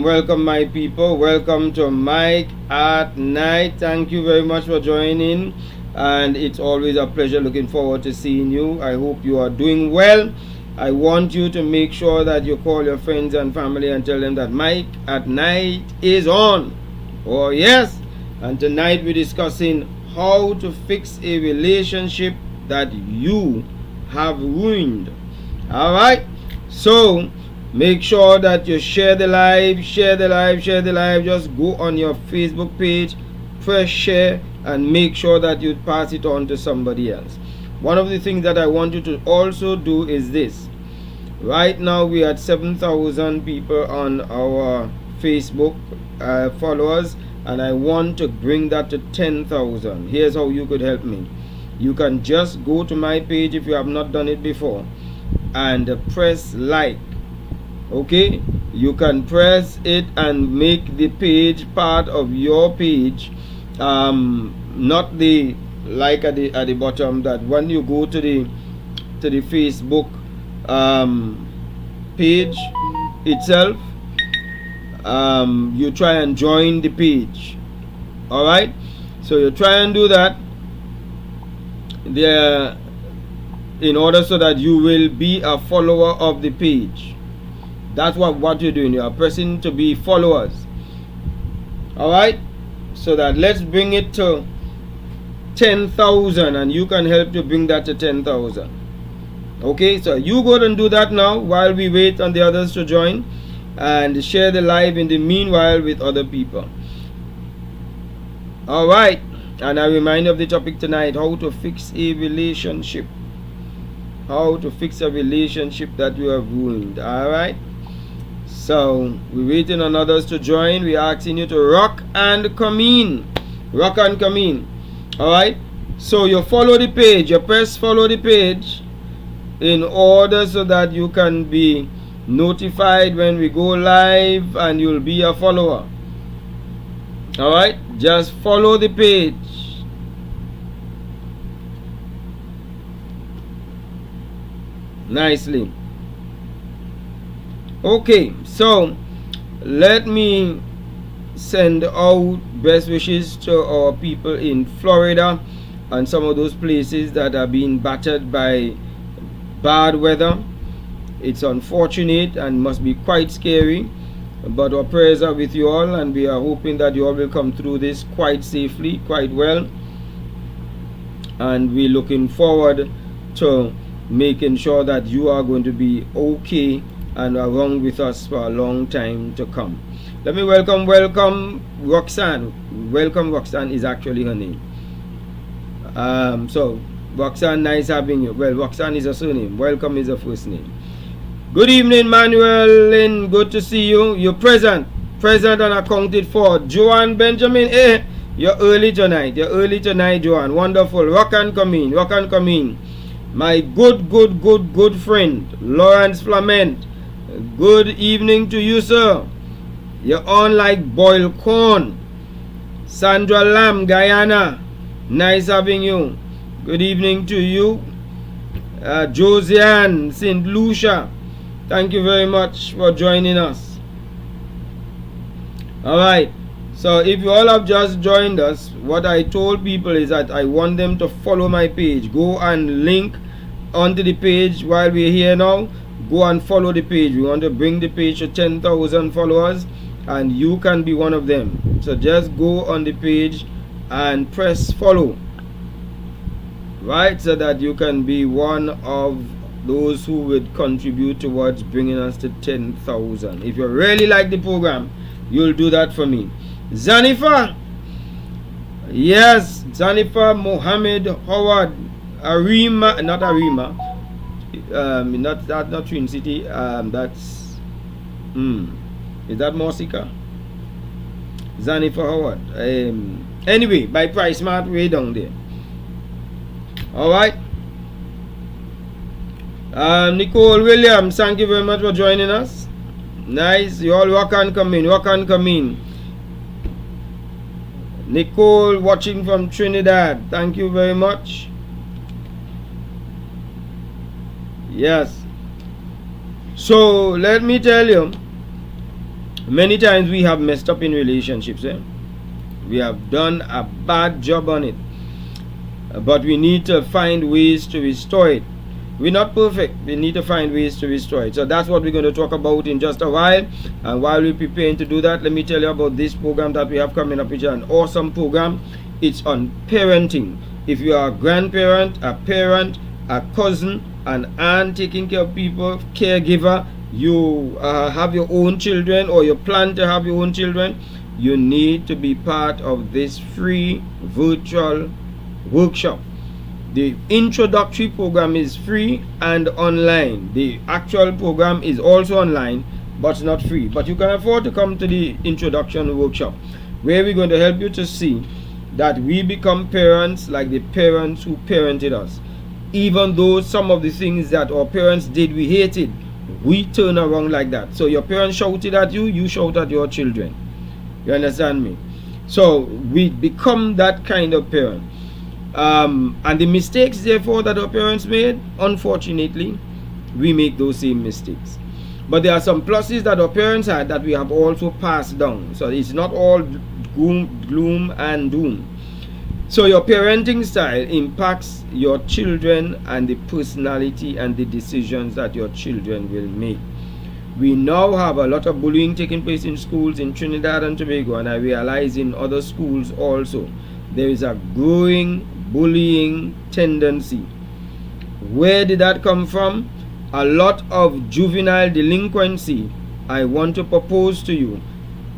Welcome my people. Welcome to Mike at Night. Thank you very much for joining, and it's always a pleasure. Looking forward to seeing you. I hope you are doing well. I want you to make sure that you call your friends and family and tell them that Mike at Night is on. Oh yes. And tonight we're discussing how to fix a relationship that you have ruined. Alright, so make sure that you share the live. Just go on your Facebook page, press share, and make sure that you pass it on to somebody else. One of the things that I want you to also do is this. Right now we are at 7,000 people on our Facebook followers, and I want to bring that to 10,000. Here's how you could help me. You can just go to my page if you have not done it before and press like. Okay, you can press it and make the page part of your page, not the like at the bottom, that when you go to the Facebook page itself, you try and join the page. All right, so you try and do that there in order so that you will be a follower of the page. That's what you're doing. You are pressing to be followers. Alright, so that let's bring it to 10,000, and you can help to bring that to 10,000. Okay, so you go and do that now while we wait on the others to join, and share the live in the meanwhile with other people. Alright, and I remind you of the topic tonight: how to fix a relationship. How to fix a relationship that you have ruined. Alright, so we're waiting on others to join. We're asking you to rock and come in. Rock and come in. Alright, so you follow the page. You press follow the page in order so that you can be notified when we go live, and you'll be a follower. Alright, just follow the page. Nicely. Okay, so let me send out best wishes to our people in Florida and some of those places that are being battered by bad weather. It's unfortunate and must be quite scary, but our prayers are with you all, and we are hoping that you all will come through this quite safely, quite well, and we're looking forward to making sure that you are going to be okay and around with us for a long time to come. Let me welcome Roxanne. Welcome, Roxanne is actually her name. So Roxanne, nice having you. Well, Roxanne is a surname. Welcome is a first name. Good evening, Manuel Lynn. Good to see you. You're present and accounted for. Joanne Benjamin, you're early tonight. Joanne. Wonderful. Rock and come in. My good friend Lawrence Flamant. Good evening to you, sir. You're on like boiled corn. Sandra Lam, Guyana. Nice having you. Good evening to you. Josiane, St. Lucia. Thank you very much for joining us. Alright, so if you all have just joined us, what I told people is that I want them to follow my page. Go and link onto the page while we're here now. Go and follow the page. We want to bring the page to 10,000 followers, and you can be one of them. So just go on the page and press follow, right, so that you can be one of those who would contribute towards bringing us to 10,000. If you really like the program, you'll do that for me. Zanifa, Yes, Zanifa Mohammed Howard Arima, not Arima, not Twin City. That's is that Mosika? Zanifa Howard. Anyway, by Price Mart way down there. All right. Nicole Williams, thank you very much for joining us. Nice, you all walk and come in. Nicole watching from Trinidad, thank you very much. Yes. So let me tell you, many times we have messed up in relationships. We have done a bad job on it, but we need to find ways to restore it. We're not perfect. We need to find ways to restore it. So that's what we're going to talk about in just a while. And while we're preparing to do that, let me tell you about this program that we have coming up, which is an awesome program. It's on parenting. If you are a grandparent, a parent, a cousin, an aunt taking care of people, caregiver, you have your own children or you plan to have your own children, you need to be part of this free virtual workshop. The introductory program is free and online. The actual program is also online but not free. But you can afford to come to the introduction workshop, where we're going to help you to see that we become parents like the parents who parented us. Even though some of the things that our parents did we hated, we turn around like that. So your parents shouted at you, you shout at your children. You understand me? So we become that kind of parent. And the mistakes therefore that our parents made, unfortunately we make those same mistakes. But there are some pluses that our parents had that we have also passed down. So it's not all gloom and doom. So your parenting style impacts your children and the personality and the decisions that your children will make. We now have a lot of bullying taking place in schools in Trinidad and Tobago, and I realize in other schools also there is a growing bullying tendency. Where did that come from? A lot of juvenile delinquency, I want to propose to you,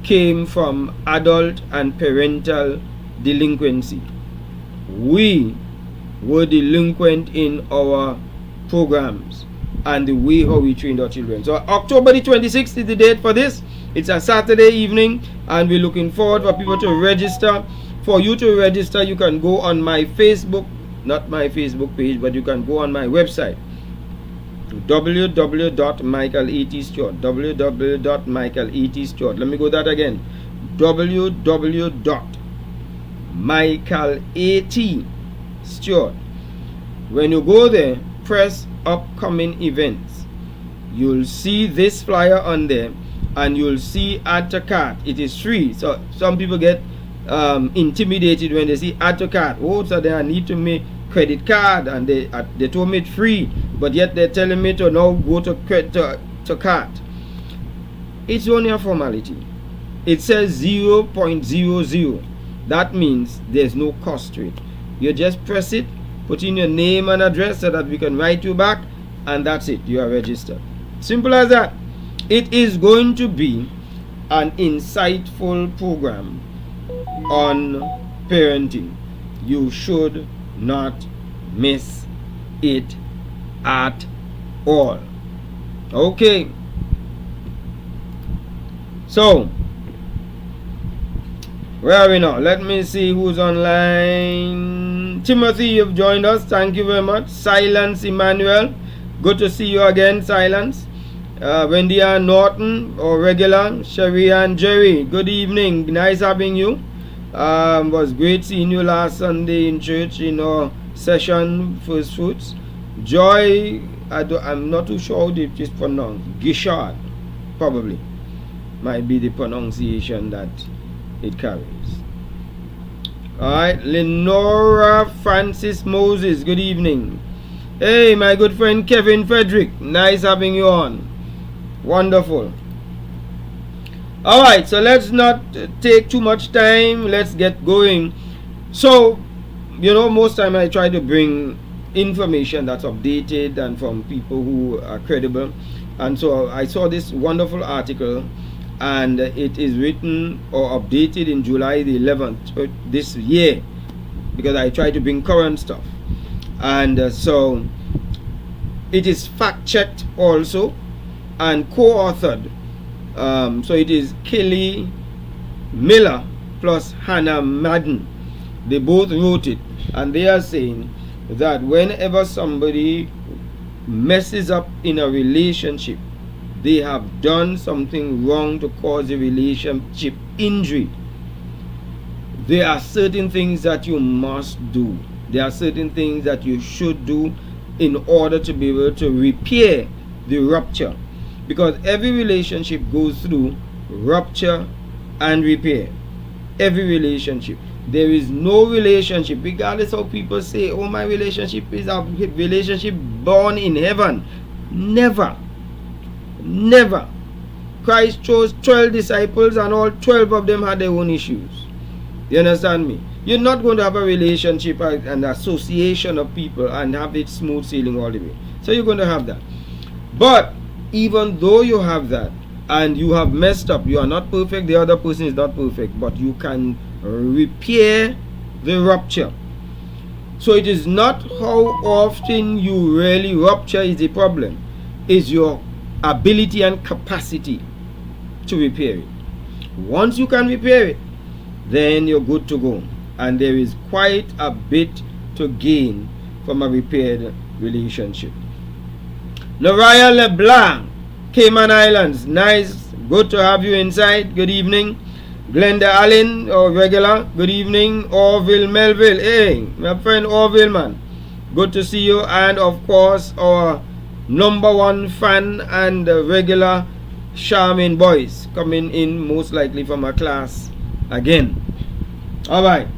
came from adult and parental delinquency. We were delinquent in our programs and the way how we trained our children. So October the 26th is the date for this. It's a Saturday evening and we're looking forward for people to register. For you to register, you can go on my Facebook, not my Facebook page, but you can go on my website, www.michael80stewart, www.michael80stewart. Let me go that again, www.michael80stewart. When you go there, press upcoming events. You'll see this flyer on there and you'll see add to cart. It is free. So some people get intimidated when they see add to cart. Oh, so then I need to make credit card, and they told me it's free, but yet they're telling me to now go to cart. It's only a formality. It says 0.00. That means there's no cost to it. You just press it, put in your name and address so that we can write you back, and that's it. You are registered. Simple as that. It is going to be an insightful program on parenting. You should not miss it at all. Okay. So, where are we now? Let me see who's online. Timothy, you've joined us. Thank you very much. Silence Emmanuel. Good to see you again, Silence. Wendy Ann Norton, or regular. Sherry and Jerry, good evening. Nice having you. Was great seeing you last Sunday in church in our session, First Fruits. Joy, I'm not too sure how it is pronounced. Gishard, probably. Might be the pronunciation that it carries. Alright, Lenora Francis Moses, good evening. Hey, my good friend Kevin Frederick, nice having you on. Wonderful. Alright, so let's not take too much time. Let's get going. So, you know, most time I try to bring information that's updated and from people who are credible. And so I saw this wonderful article and it is written or updated in July the 11th this year, because I try to bring current stuff. And so it is fact checked also and co-authored. So it is Kelly Miller plus Hannah Madden. They both wrote it, and they are saying that whenever somebody messes up in a relationship, they have done something wrong to cause a relationship injury. There are certain things that you must do. There are certain things that you should do in order to be able to repair the rupture. Because every relationship goes through rupture and repair. Every relationship. There is no relationship, regardless of people say, oh, my relationship is a relationship born in heaven. Never. Never. Christ chose 12 disciples and all 12 of them had their own issues. You understand me? You're not going to have a relationship and an association of people and have it smooth sailing all the way. So you're going to have that. But even though you have that and you have messed up, you are not perfect, the other person is not perfect, but you can repair the rupture. So it is not how often you really rupture is the problem. It's your ability and capacity to repair it. Once you can repair it, then you're good to go. And there is quite a bit to gain from a repaired relationship. Noraya LeBlanc, Cayman Islands. Nice. Good to have you inside. Good evening. Glenda Allen, or regular. Good evening. Orville Melville. Hey, my friend Orville, man. Good to see you. And of course, our number one fan and regular Charmin Boys coming in, most likely from a class again. Alright,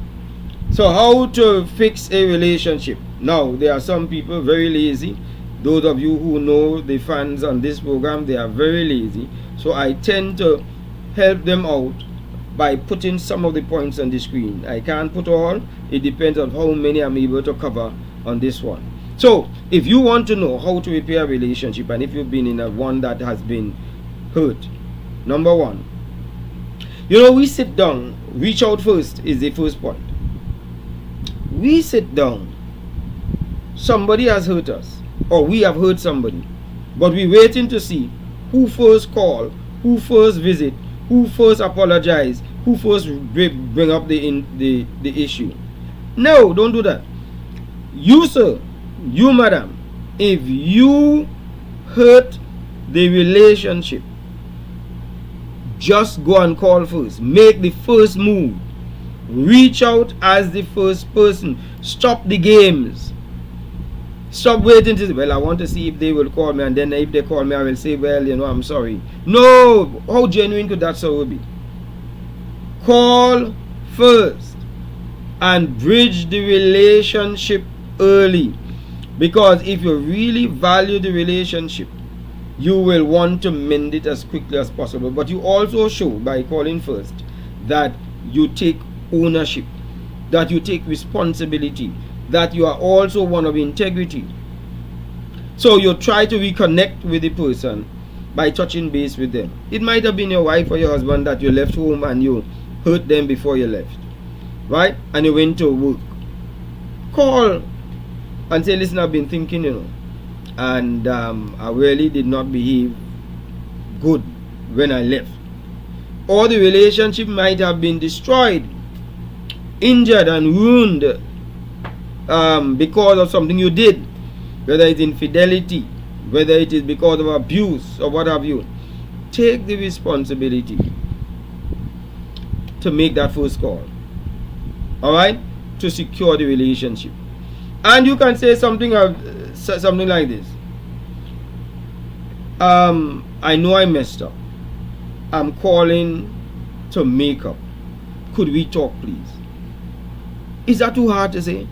so how to fix a relationship? Now, there are some people very lazy. Those of you who know the fans on this program, they are very lazy. So I tend to help them out by putting some of the points on the screen. I can't put all. It depends on how many I'm able to cover on this one. So if you want to know how to repair a relationship, and if you've been in a one that has been hurt, number one, we sit down. Reach out first is the first point. We sit down. Somebody has hurt us, or we have hurt somebody, but we're waiting to see who first call, who first visit, who first apologize, who first bring up the issue. No, don't do that. You, sir, you, madam, if you hurt the relationship, just go and call first. Make the first move. Reach out as the first person. Stop the games. Stop waiting to say, well, I want to see if they will call me, and then if they call me, I will say, well, I'm sorry. No! How genuine could that sorrow be? Call first and bridge the relationship early. Because if you really value the relationship, you will want to mend it as quickly as possible. But you also show by calling first that you take ownership, that you take responsibility, that you are also one of integrity. So you try to reconnect with the person by touching base with them. It might have been your wife or your husband that you left home and you hurt them before you left, right? And you went to work. Call and say, listen, I've been thinking, and I really did not behave good when I left. Or the relationship might have been destroyed, injured and ruined because of something you did, whether it's infidelity, whether it is because of abuse or what have you. Take the responsibility to make that first call, alright, to secure the relationship. And you can say something like this. I know I messed up. I'm calling to make up. Could we talk, please? Is that too hard to say?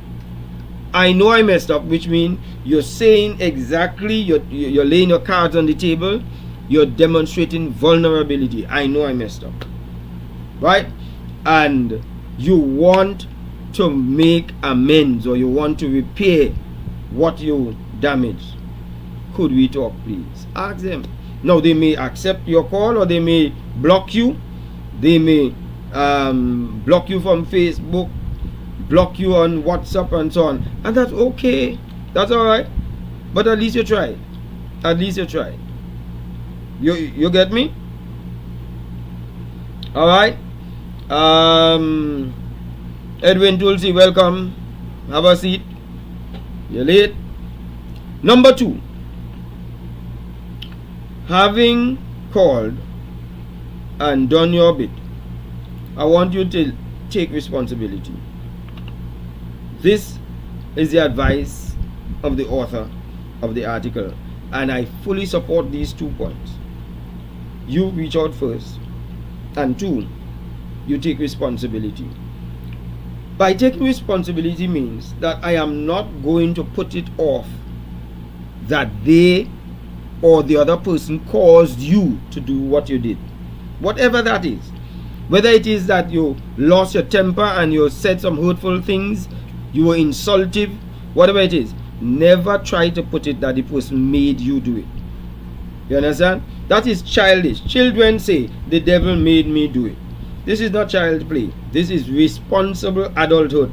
I know I messed up, which means you're saying exactly, you're laying your cards on the table, you're demonstrating vulnerability. I know I messed up, right? And you want to make amends, or you want to repair what you damaged. Could we talk, please? Ask them. Now, they may accept your call or they may block you. They may block you from Facebook, block you on WhatsApp and so on. And that's okay. That's alright. But at least you tried. At least you tried. You get me? Alright. Edwin Tulsi, welcome. Have a seat. You're late. Number 2. Having called and done your bit, I want you to take responsibility. This is the advice of the author of the article, and I fully support these 2 points. You reach out first, and 2, you take responsibility. By taking responsibility means that I am not going to put it off that they or the other person caused you to do what you did. Whatever that is. Whether it is that you lost your temper and you said some hurtful things, you were insultive, whatever it is, never try to put it that the person made you do it. You understand? That is childish. Children say, the devil made me do it. This is not child play. This is responsible adulthood.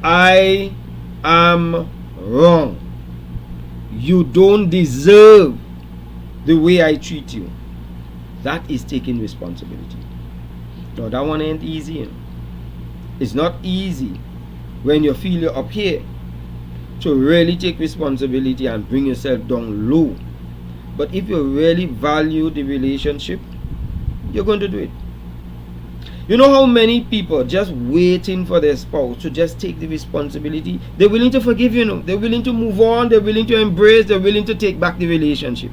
I am wrong. You don't deserve the way I treat you. That is taking responsibility. No, that one ain't easy. It's not easy when you feel you're up here to really take responsibility and bring yourself down low. But if you really value the relationship, you're going to do it. You know how many people just waiting for their spouse to just take the responsibility? They're willing to forgive, they're willing to move on, they're willing to embrace, they're willing to take back the relationship.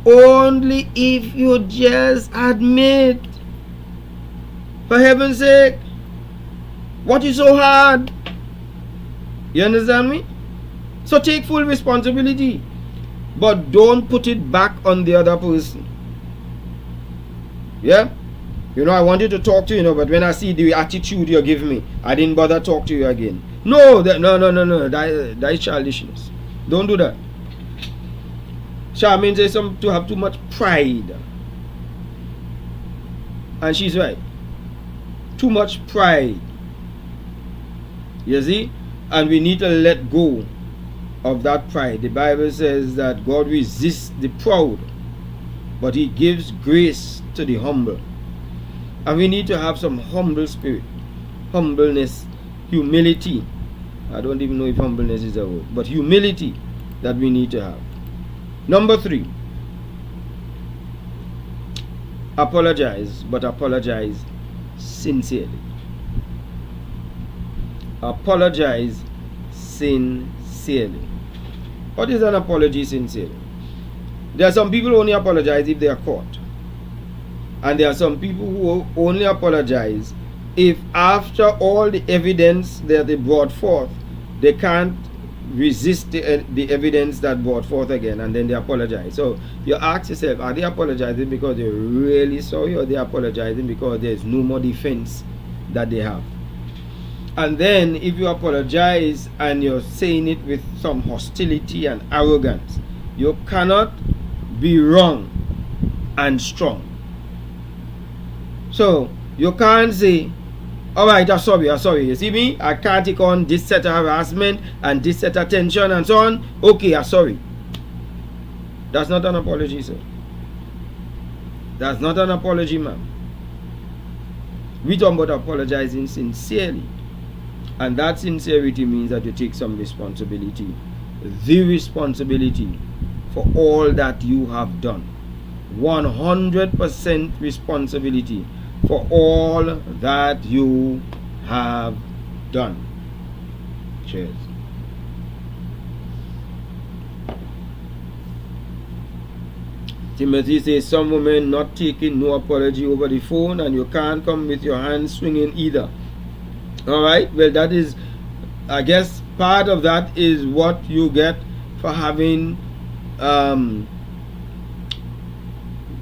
Only if you just admit. For heaven's sake, what is so hard? You understand me? So take full responsibility, but don't put it back on the other person. Yeah? I wanted to talk to you, but when I see the attitude you give me, I didn't bother talk to you again. No. That is childishness. Don't do that. Charmaine says to have too much pride. And she's right. Too much pride. You see? And we need to let go of that pride. The Bible says that God resists the proud, but He gives grace to the humble. And we need to have some humble spirit, humbleness, humility. I don't even know if humbleness is a word, but humility that we need to have. Number 3, apologize, but apologize sincerely. Apologize sincerely. What is an apology sincerely? There are some people who only apologize if they are caught. And there are some people who only apologize if after all the evidence that they brought forth, they can't resist the evidence that brought forth again, and then they apologize. So you ask yourself, are they apologizing because they're really sorry, or they're apologizing because there's no more defense that they have? And then if you apologize and you're saying it with some hostility and arrogance, you cannot be wrong and strong. So you can't say, alright, I'm sorry. You see me? I can't take on this set of harassment and this set of tension and so on. Okay, I'm sorry. That's not an apology, sir. That's not an apology, ma'am. We talk about apologizing sincerely. And that sincerity means that you take some responsibility. The responsibility for all that you have done. 100% responsibility for all that you have done. Cheers. Timothy says, some women not taking no apology over the phone, and you can't come with your hands swinging either. Alright, well, that is, I guess, part of that is what you get for having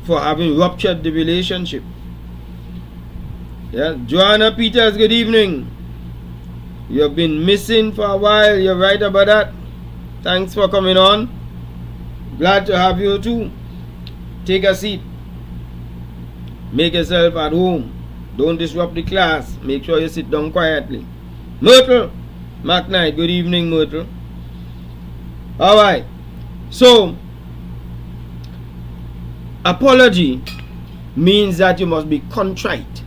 ruptured the relationship. Yeah, Joanna Peters, good evening. You've been missing for a while. You're right about that. Thanks for coming on. Glad to have you too. Take a seat. Make yourself at home. Don't disrupt the class. Make sure you sit down quietly. Myrtle. McKnight. Good evening, Myrtle. Alright. So, apology means that you must be contrite.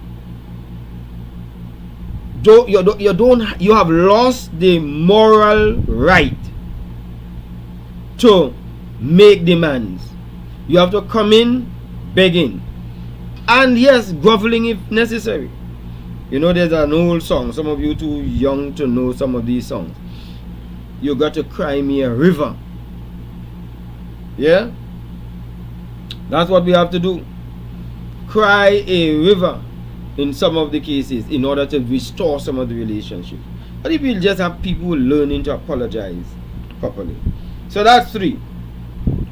You have lost the moral right to make demands. You have to come in begging, and yes, groveling if necessary. You know, there's an old song. Some of you too young to know some of these songs. You got to cry me a river. Yeah, that's what we have to do. Cry a river in some of the cases in order to restore some of the relationship. But if you just have people learning to apologize properly. So that's 3.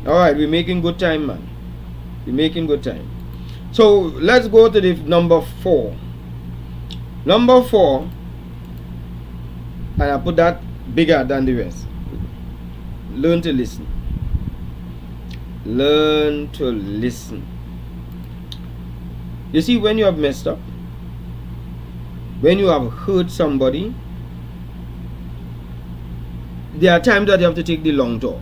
Alright, we're making good time, man. We're making good time. So let's go to the number 4. Number 4, and I put that bigger than the rest. Learn to listen. Learn to listen. You see, when you have messed up, when you have hurt somebody, there are times that you have to take the long talk.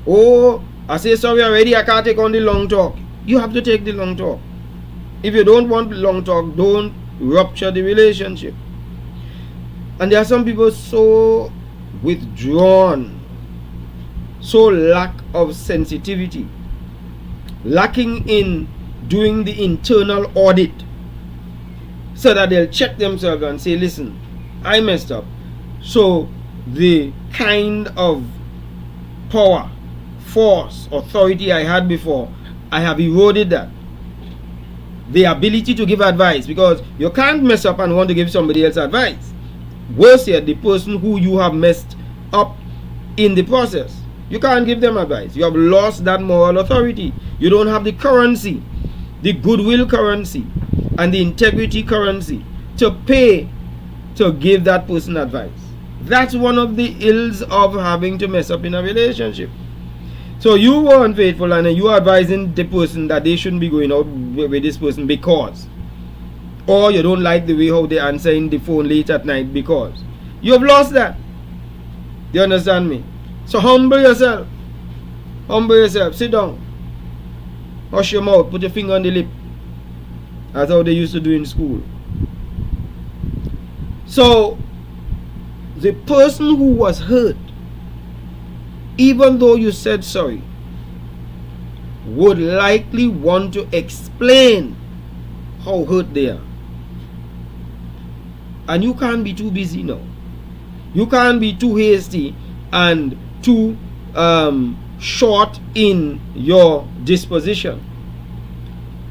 Oh, I say sorry already, I can't take on the long talk. You have to take the long talk. If you don't want the long talk, don't rupture the relationship. And there are some people so withdrawn, so lack of sensitivity, lacking in doing the internal audit, so that they'll check themselves and say, listen, I messed up. So the kind of power, force, authority I had before, I have eroded that. The ability to give advice, because you can't mess up and want to give somebody else advice. Worse yet, the person who you have messed up in the process, you can't give them advice. You have lost that moral authority. You don't have the currency, the goodwill currency and the integrity currency to pay to give that person advice. That's one of the ills of having to mess up in a relationship. So you were unfaithful and you are advising the person that they shouldn't be going out with this person because, or you don't like the way how they answer in the phone late at night because you have lost that. You understand me? So humble yourself. Humble yourself. Sit down. Hush your mouth. Put your finger on the lip. That's how they used to do in school. So the person who was hurt, even though you said sorry, would likely want to explain how hurt they are. And you can't be too busy now. You can't be too hasty and too short in your disposition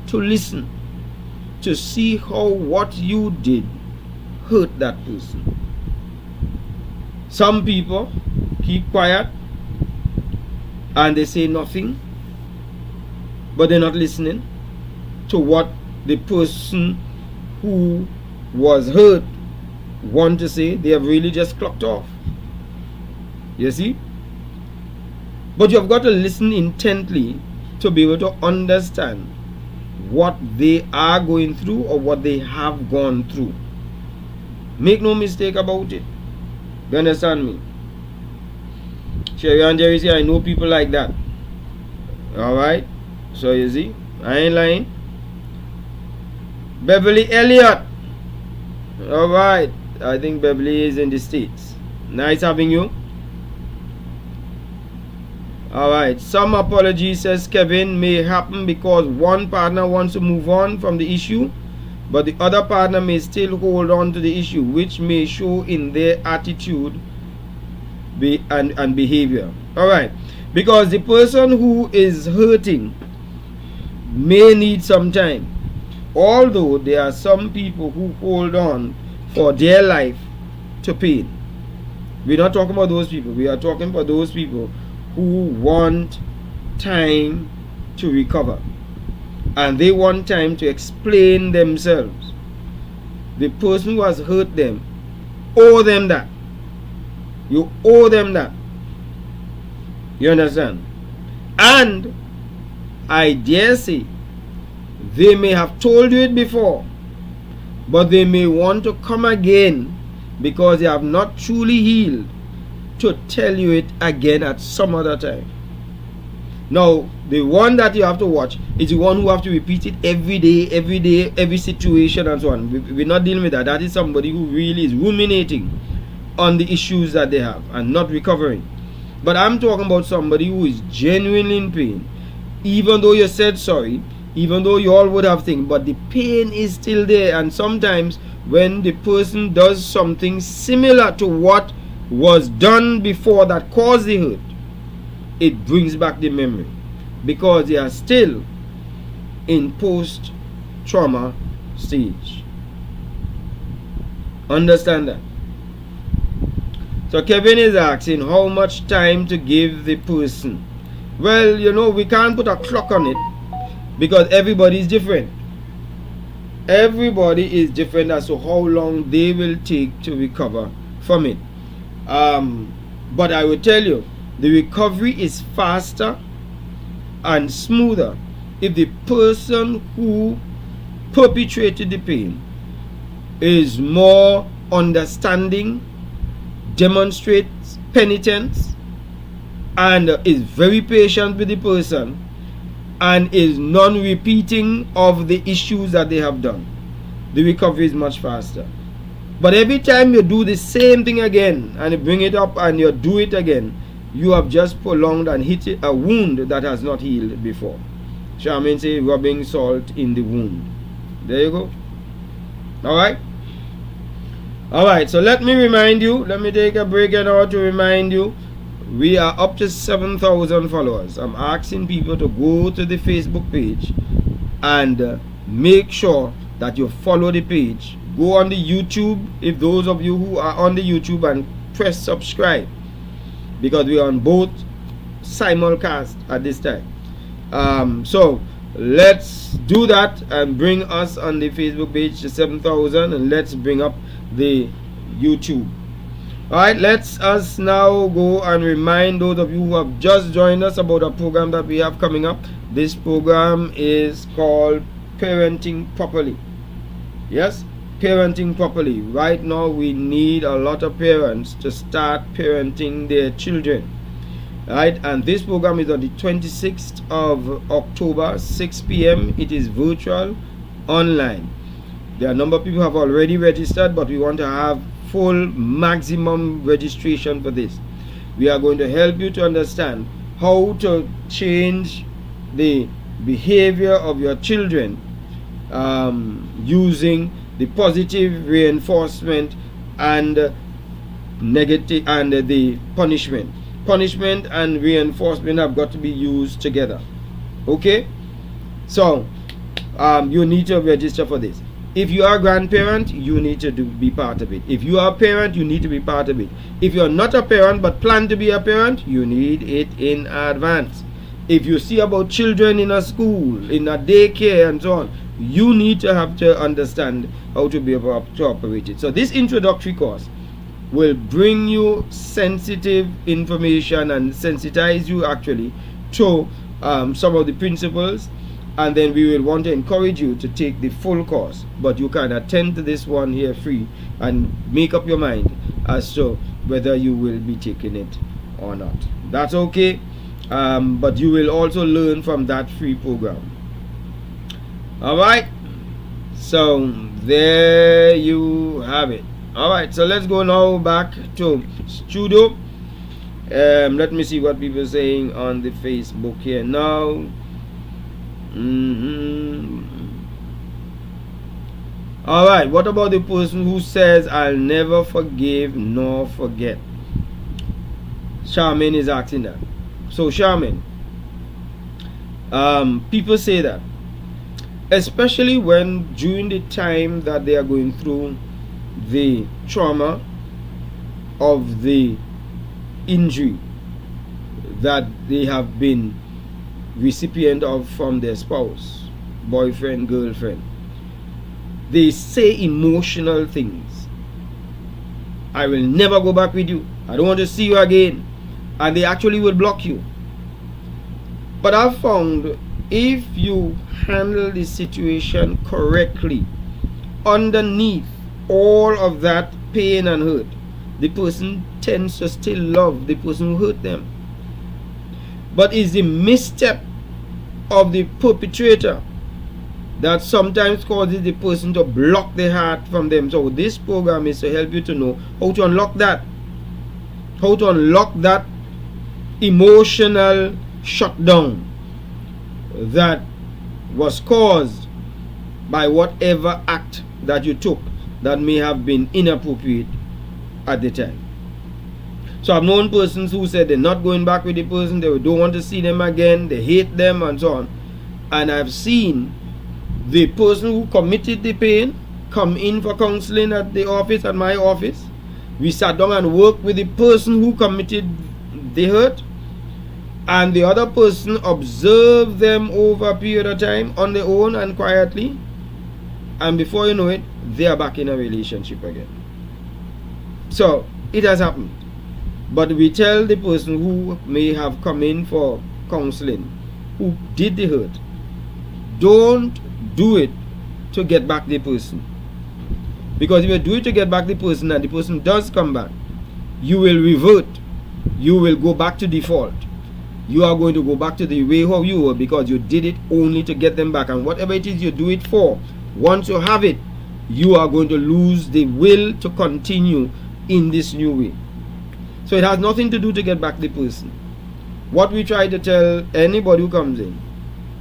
to listen, to see how what you did hurt that person. Some people keep quiet and they say nothing, but they're not listening to what the person who was hurt want to say. They have really just clocked off. You see? But you have got to listen intently to be able to understand what they are going through or what they have gone through. Make no mistake about it. You understand me? Sherry and Jerry say, I know people like that. Alright? So you see, I ain't lying. Beverly Elliott. Alright. I think Beverly is in the States. Nice having you. Alright. Some apologies, says Kevin, may happen because one partner wants to move on from the issue, but the other partner may still hold on to the issue, which may show in their attitude and behavior. Alright. Because the person who is hurting may need some time. Although there are some people who hold on for their life to pain. We're not talking about those people. We are talking about those people who want time to recover. And they want time to explain themselves. The person who has hurt them, owe them that. You owe them that. You understand? And I dare say they may have told you it before, but they may want to come again because they have not truly healed to tell you it again at some other time. Now, the one that you have to watch is the one who have to repeat it every day, every situation and so on. We're not dealing with that. That is somebody who really is ruminating on the issues that they have and not recovering. But I'm talking about somebody who is genuinely in pain. Even though you said sorry, even though you all would have things, but the pain is still there. And sometimes when the person does something similar to what was done before that caused the hurt, it brings back the memory because they are still in post-trauma stage. Understand that? So Kevin is asking how much time to give the person. Well, you know, we can't put a clock on it because everybody is different. Everybody is different as to how long they will take to recover from it. But I will tell you, the recovery is faster and smoother if the person who perpetrated the pain is more understanding, demonstrates penitence, and is very patient with the person, and is non-repeating of the issues that they have done. The recovery is much faster. But every time you do the same thing again and you bring it up and you do it again, you have just prolonged and hit a wound that has not healed before. Charmaine say rubbing salt in the wound. There you go. Alright? Alright, so let me remind you, let me take a break now to remind you, we are up to 7,000 followers. I'm asking people to go to the Facebook page and make sure that you follow the page. Go on the YouTube, if those of you who are on the YouTube, and press subscribe, because we are on both simulcast at this time. So let's do that and bring us on the Facebook page to 7,000, and let's bring up the YouTube. Alright, let's us now go and remind those of you who have just joined us about a program that we have coming up. This program is called Parenting Properly. Yes, Parenting Properly. Right now we need a lot of parents to start parenting their children. Right, and this program is on the 26th of October, 6 p.m. It is virtual, online. There are a number of people who have already registered, but we want to have full maximum registration for this. We are going to help you to understand how to change the behavior of your children using the positive reinforcement and negative and the punishment. Punishment and reinforcement have got to be used together. Okay, so you need to register for this. If you are a grandparent, you need to be part of it. If you are a parent, you need to be part of it. If you are not a parent but plan to be a parent, you need it in advance. If you see about children in a school, in a daycare and so on, you need to have to understand how to be able to operate it. So this introductory course will bring you sensitive information and sensitize you actually to some of the principles, and then we will want to encourage you to take the full course. But you can attend to this one here free and make up your mind as to whether you will be taking it or not. That's okay, but you will also learn from that free program. Alright, so there you have it. Alright, so let's go now back to studio. Let me see what people are saying on the Facebook here now. Alright, what about the person who says, I'll never forgive nor forget? Charmaine is asking that. So Charmaine, people say that, especially when during the time that they are going through the trauma of the injury that they have been recipient of from their spouse, boyfriend, girlfriend. They say emotional things. I will never go back with you. I don't want to see you again. And they actually will block you. But I've found if you handle the situation correctly, underneath all of that pain and hurt, the person tends to still love the person who hurt them. But it's the misstep of the perpetrator that sometimes causes the person to block their heart from them. So this program is to help you to know how to unlock that. How to unlock that emotional shutdown that was caused by whatever act that you took that may have been inappropriate at the time. So I've known persons who said they're not going back with the person, they don't want to see them again, they hate them and so on. And I've seen the person who committed the pain come in for counseling at the office, at my office. We sat down and worked with the person who committed the hurt, and the other person observed them over a period of time on their own and quietly, and before you know it, they are back in a relationship again. So it has happened. But we tell the person who may have come in for counseling, who did the hurt, don't do it to get back the person. Because if you do it to get back the person and the person does come back, you will revert. You will go back to default. You are going to go back to the way how you were, because you did it only to get them back. And whatever it is you do it for, once you have it, you are going to lose the will to continue in this new way. So it has nothing to do to get back the person. What we try to tell anybody who comes in,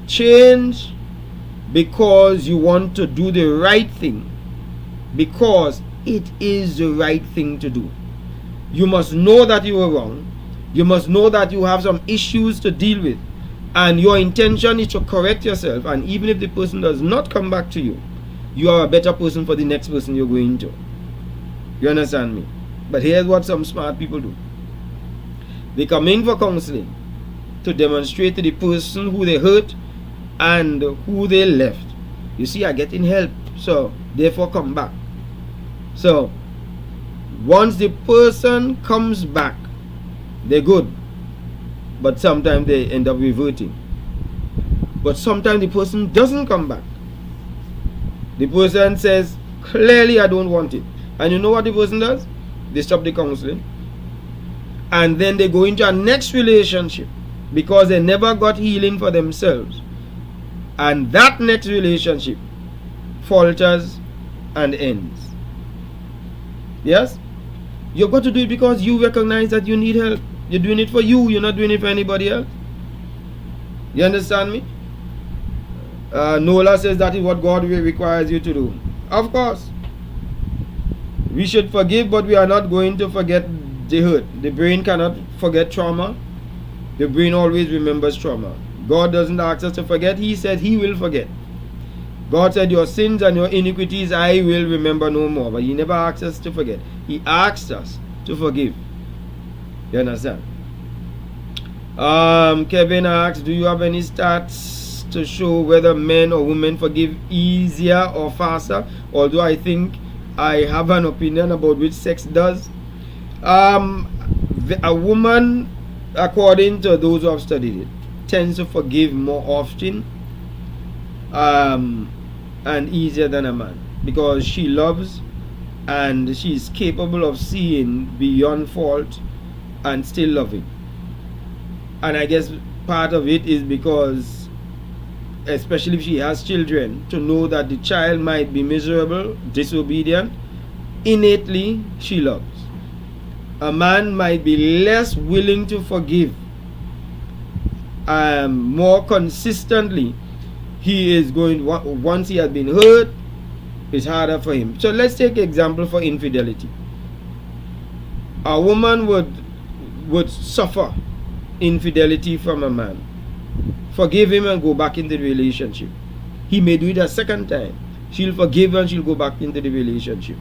change because you want to do the right thing, because it is the right thing to do. You must know that you were wrong. You must know that you have some issues to deal with, and your intention is to correct yourself. And even if the person does not come back to you, you are a better person for the next person you're going to. You understand me? But here's what some smart people do. They come in for counseling to demonstrate to the person who they hurt and who they left. You see, I'm getting help, so therefore come back. So once the person comes back, they're good, but sometimes they end up reverting. But sometimes the person doesn't come back. The person says, clearly I don't want it. And you know what the person does? They stop the counseling, and then they go into a next relationship because they never got healing for themselves. And that next relationship falters and ends. Yes? You've got to do it because you recognize that you need help. You're doing it for you. You're not doing it for anybody else. You understand me? Nola says that is what God requires you to do. Of course. We should forgive, but we are not going to forget the hurt. The brain cannot forget trauma. The brain always remembers trauma. God doesn't ask us to forget. He said He will forget. God said, your sins and your iniquities I will remember no more. But He never asked us to forget. He asked us to forgive. You understand? Kevin asks, do you have any stats to show whether men or women forgive easier or faster? Although I think I have an opinion about which sex does. A woman, according to those who have studied it, tends to forgive more often and easier than a man, because she loves and she is capable of seeing beyond fault and still loving. And I guess part of it is because, especially if she has children, to know that the child might be miserable, disobedient, innately she loves. A man might be less willing to forgive. More consistently, he is going, once he has been hurt, it's harder for him. So let's take an example for infidelity. A woman would suffer infidelity from a man, forgive him and go back into the relationship. He may do it a second time. She'll forgive and she'll go back into the relationship.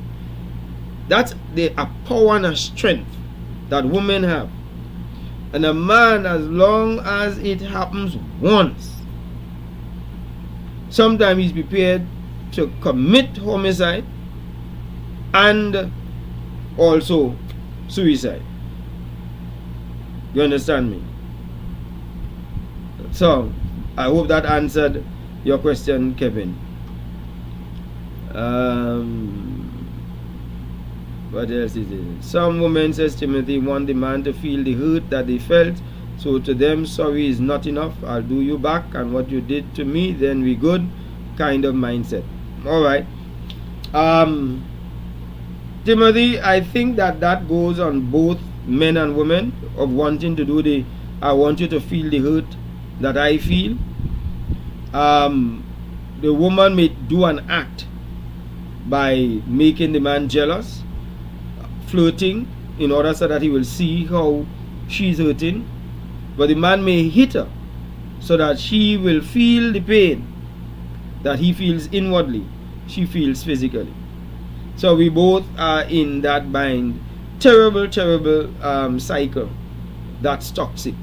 That's a power and a strength that women have. And a man, as long as it happens once, sometimes he's prepared to commit homicide and also suicide. You understand me? So I hope that answered your question, Kevin. What else is it? Some women, says Timothy, want the man to feel the hurt that they felt. So to them, sorry is not enough. I'll do you back, and what you did to me, then we good kind of mindset. All right. Timothy, I think that goes on both men and women, of wanting to do I want you to feel the hurt that I feel. The woman may do an act by making the man jealous, flirting, in order so that he will see how she's hurting. But the man may hit her so that she will feel the pain that he feels inwardly, she feels physically. So we both are in that bind. Terrible cycle that's toxic.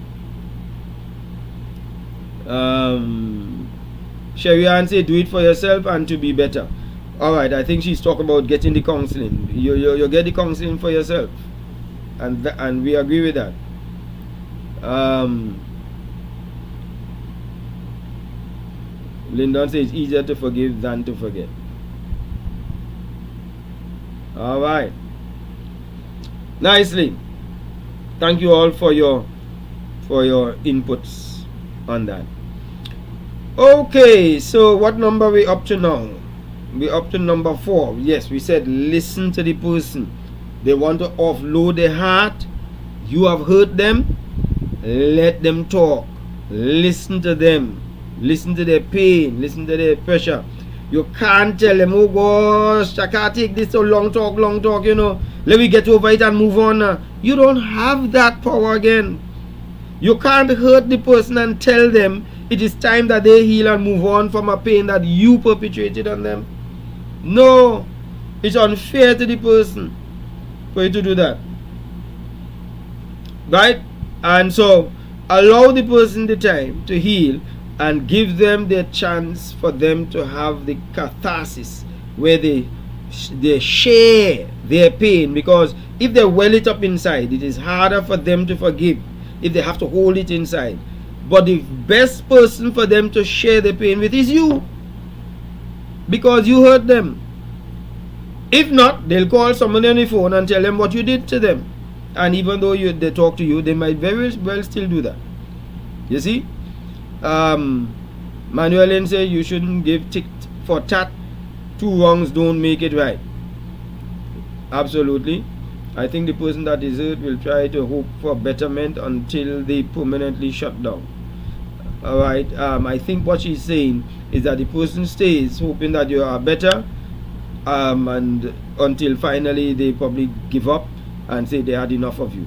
Sherry Ann say, do it for yourself and to be better. Alright, I think she's talking about getting the counseling. You get the counseling for yourself, and we agree with that. Lyndon says it's easier to forgive than to forget. Alright, nicely. Thank you all for your inputs on that. Okay, so what number are we up to now? We're up to number 4. Yes, we said listen to the person. They want to offload their heart. You have hurt them. Let them talk. Listen to them. Listen to their pain. Listen to their pressure. You can't tell them, oh gosh, I can't take this so long talk, you know. Let me get over it and move on. You don't have that power again. You can't hurt the person and tell them it is time that they heal and move on from a pain that you perpetrated on them. No, it's unfair to the person for you to do that. Right? And so allow the person the time to heal and give them the chance for them to have the catharsis where they share their pain, because if they well it up inside, it is harder for them to forgive if they have to hold it inside. But the best person for them to share the pain with is you, because you hurt them. If not, they'll call somebody on the phone and tell them what you did to them, and even though they talk to you, they might very well still do that. You see, Manuel say you shouldn't give tit for tat. 2 wrongs don't make it right. Absolutely. I think the person that is hurt will try to hope for betterment until they permanently shut down. Alright, I think what she's saying is that the person stays hoping that you are better, and until finally they probably give up and say they had enough of you.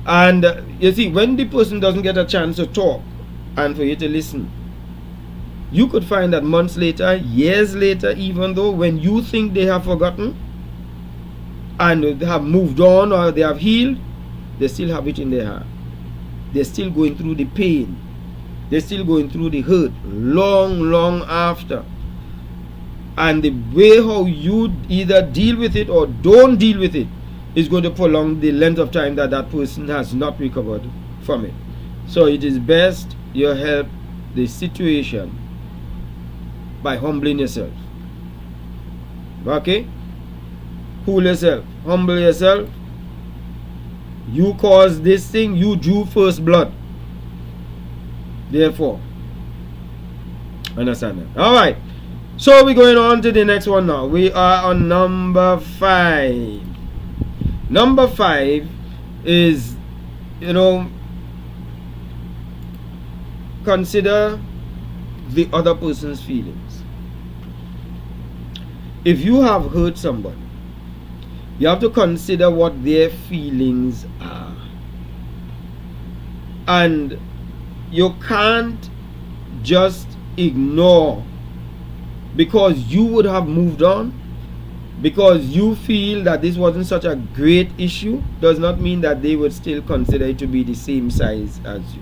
And you see, when the person doesn't get a chance to talk and for you to listen, you could find that months later, years later, even though, when you think they have forgotten and they have moved on or they have healed, they still have it in their heart. They're still going through the pain. They're still going through the hurt long after. And the way how you either deal with it or don't deal with it is going to prolong the length of time that that person has not recovered from it. So it is best you help the situation by humbling yourself. Okay? Cool yourself. Humble yourself. You caused this thing. You drew first blood. Therefore. Understand that? Alright. So we're going on to the next one now. We are on number 5. Number 5 is, consider the other person's feelings. If you have hurt somebody, you have to consider what their feelings are. And you can't just ignore, because you would have moved on, because you feel that this wasn't such a great issue, does not mean that they would still consider it to be the same size as you.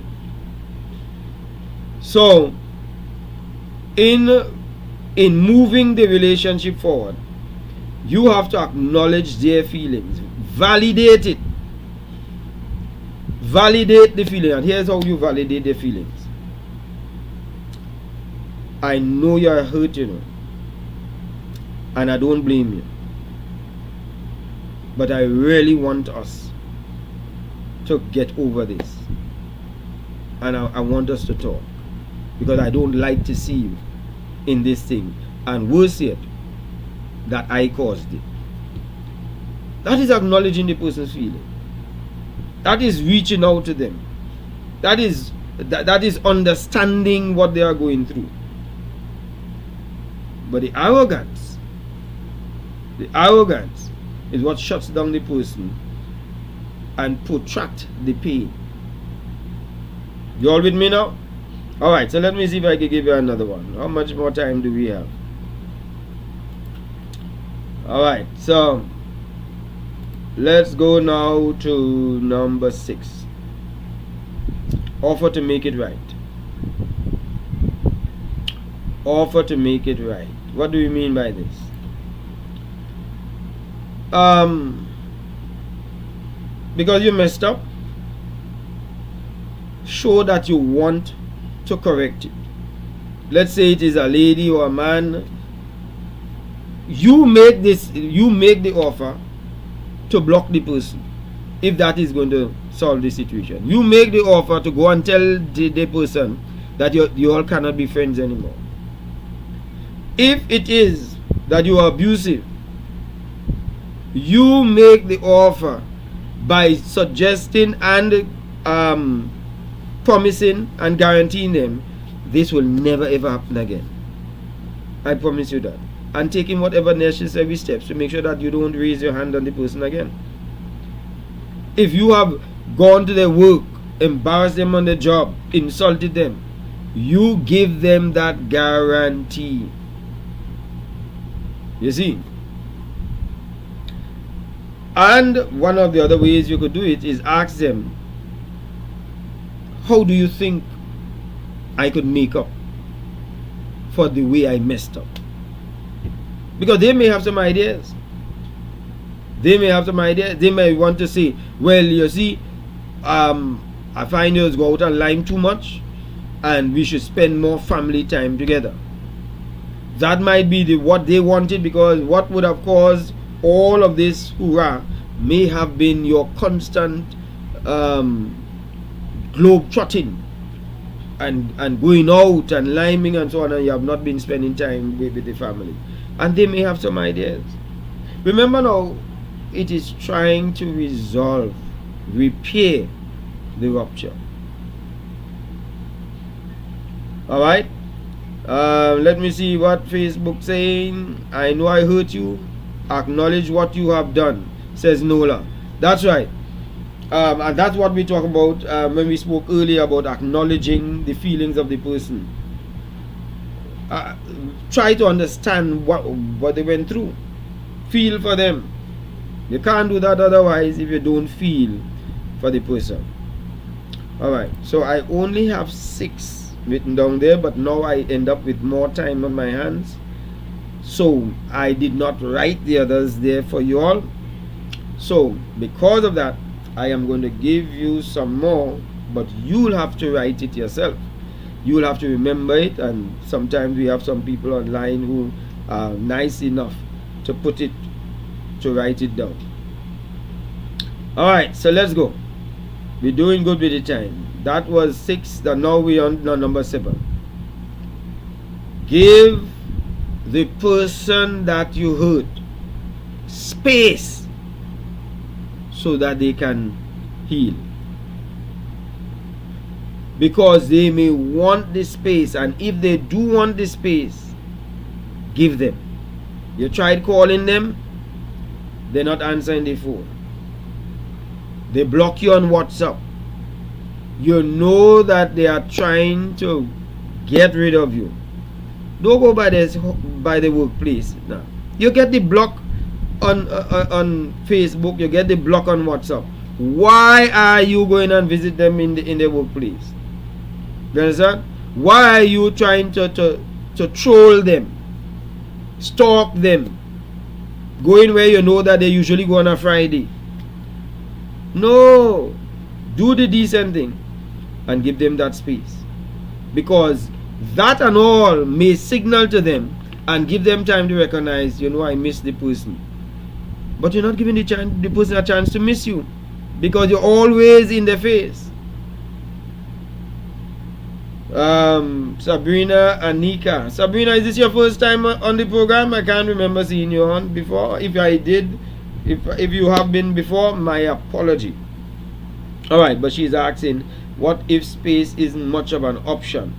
So in moving the relationship forward, you have to acknowledge their feelings, validate it, validate the feeling. And here's how you validate the feelings. I know you're hurt, and I don't blame you, but I really want us to get over this, and I want us to talk, because I don't like to see you in this thing, and worse yet, that I caused it. That is acknowledging the person's feeling. That is reaching out to them. That is understanding what they are going through. But the arrogance is what shuts down the person and protract the pain. You all with me now? Alright, so let me see if I can give you another one. How much more time do we have? Alright, so let's go now to number 6. Offer to make it right. Offer to make it right. What do we mean by this? Because you messed up, show that you want to correct it. Let's say it is a lady or a man. You make the offer to block the person, if that is going to solve the situation. You make the offer to go and tell the person that you all cannot be friends anymore. If it is that you are abusive, you make the offer by suggesting and promising and guaranteeing them this will never ever happen again. I promise you that. And taking whatever necessary steps to make sure that you don't raise your hand on the person again. If you have gone to their work, embarrassed them on the job, insulted them, you give them that guarantee. You see? And one of the other ways you could do it is ask them, how do you think I could make up for the way I messed up? Because they may have some ideas. They may want to say, well, you see, I find you go out and line too much, and we should spend more family time together. That might be what they wanted, because what would have caused all of this hoorah may have been your constant globe trotting and going out and liming and so on, and you have not been spending time with the family. And they may have some ideas. Remember now, it is trying to resolve, repair the rupture. Alright? Let me see what Facebook saying. I know I hurt you. Acknowledge what you have done, says Nola. That's right. And that's what we talk about when we spoke earlier about acknowledging the feelings of the person. Try to understand what they went through. Feel for them. You can't do that otherwise if you don't feel for the person. Alright, so I only have 6 written down there, but now I end up with more time on my hands. So I did not write the others there for you all. So because of that, I am going to give you some more, but you'll have to write it yourself. You'll have to remember it, and sometimes we have some people online who are nice enough to write it down. Alright, so let's go. We're doing good with the time. That was 6, and now we're on number 7. Give the person that you hurt space so that they can heal. Because they may want the space, and if they do want the space, give them. You tried calling them, they're not answering the phone. They block you on WhatsApp. You know that they are trying to get rid of you. Don't go by the workplace now. You get the block on Facebook, you get the block on WhatsApp. Why are you going and visit them in the workplace? You understand? Why are you trying to troll them, stalk them, going where you know that they usually go on a Friday? No, do the decent thing and give them that space, because that and all may signal to them and give them time to recognize, I miss the person. But you're not giving the person a chance to miss you, because you're always in their face. Sabrina and Nika. Sabrina, is this your first time on the program? I can't remember seeing you on before. If I did, if you have been before, my apology. Alright, but she's asking, what if space isn't much of an option?